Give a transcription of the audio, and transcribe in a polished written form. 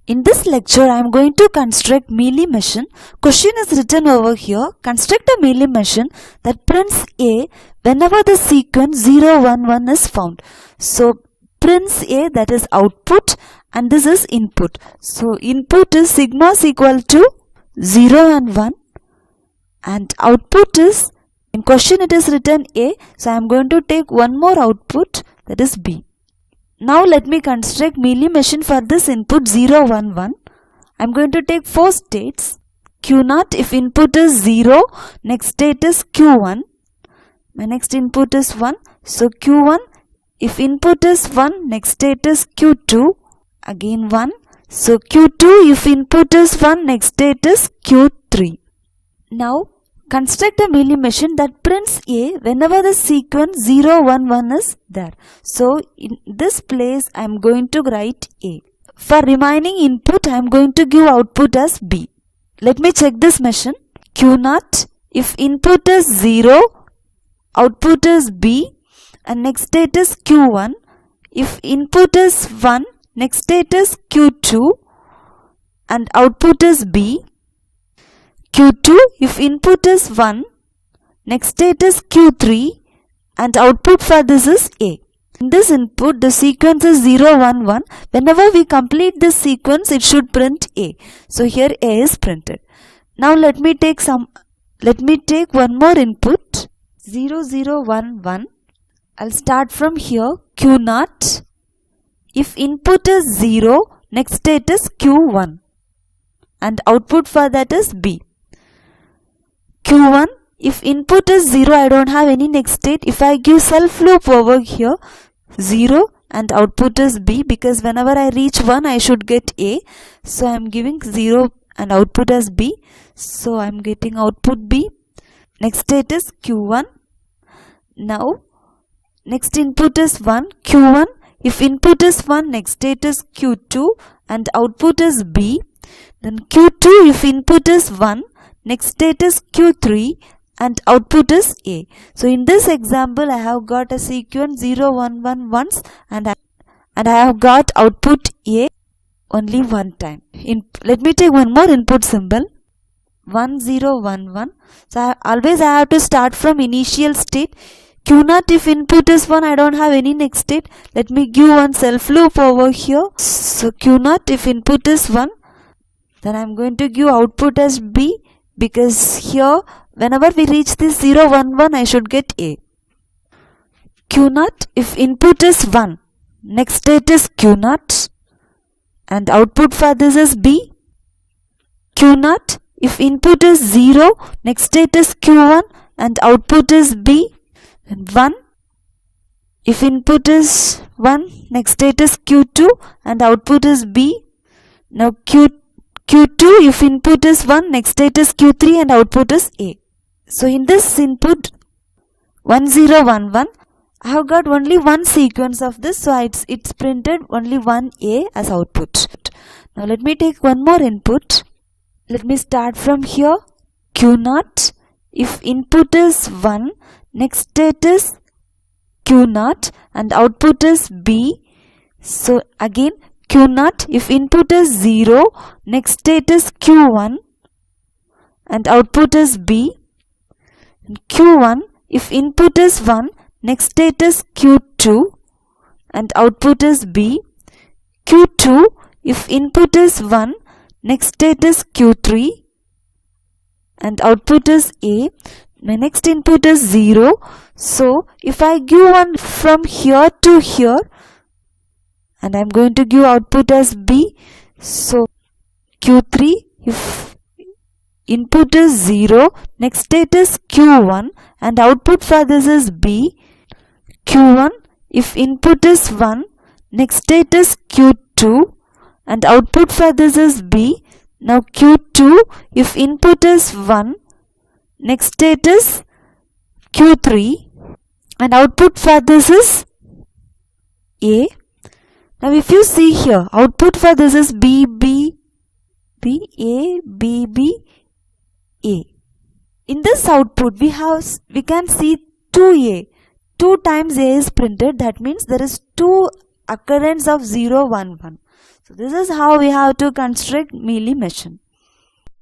In this lecture, I am going to construct Mealy machine. Question is written over here. Construct a Mealy machine that prints A whenever the sequence 0, 1, 1 is found. So, prints A, that is output, and this is input. So, input is sigma is equal to 0 and 1, and output is, in question it is written A. So, I am going to take one more output, that is B. Now let me construct Mealy machine for this input 0, 1, 1. I am going to take 4 states. Q0 if input is 0, next state is Q1. My next input is 1. So Q1 if input is 1, next state is Q2. Again 1. So Q2 if input is 1, next state is Q3. Now construct a Mealy machine that prints A whenever the sequence 0, 1, 1 is there. So in this place I am going to write A. For remaining input I am going to give output as B. Let me check this machine. Q0 if input is 0, output is B, and next state is Q1. If input is 1, next state is Q2 and output is B. Q2 if input is 1, next state is Q3 and output for this is A. In this input the sequence is 0, 1, 1. Whenever we complete this sequence it should print A. So here A is printed. Now let me take one more input 0, 0, 1, 1. I'll start from here. Q0 if input is 0, next state is Q1 and output for that is B. Q1 if input is 0, I don't have any next state. If I give self loop over here 0 and output is B, because whenever I reach 1 I should get A. So I am giving 0 and output as B. So I am getting output B. Next state is Q1. Now next input is 1. Q1 if input is 1, next state is Q2 and output is B. Then Q2 if input is 1, next state is Q3 and output is A. So in this example I have got a sequence 0, 1, 1 once and I have got output A only one time. Let me take one more input symbol 1, 0, 1, 1. So always I have to start from initial state. Q0 if input is 1, I don't have any next state. Let me give one self loop over here. So Q0 if input is 1, then I am going to give output as B, because here whenever we reach this 0, 1, 1 I should get A. Q0 if input is 1, next state is Q0 and output for this is B. Q0 if input is 0, next state is Q1 and output is B. And 1 if input is 1, next state is Q2 and output is B. Now Q2 if input is 1, next state is Q3 and output is A. So in this input 1, 0, 1, 1, I have got only one sequence of this, so it's printed only one A as output. Now let me take one more input. Let me start from here. Q0 if input is 1, next state is Q0 and output is B. So again Q0 if input is 0, next state is Q1 and output is B. And Q1 if input is 1, next state is Q2 and output is B. Q2 if input is 1, next state is Q3 and output is A. My next input is 0. So if I give one from here to here, and I am going to give output as B. So Q3 if input is 0, next state is Q1 and output for this is B. Q1 if input is 1, next state is Q2 and output for this is B. Now Q2 if input is 1, next state is Q3 and output for this is A. Now if you see here, output for this is B, B, B, A, B, B, A. In this output we can see 2A. 2 times A is printed. That means there is 2 occurrence of 0, 1, 1. So this is how we have to construct Mealy machine.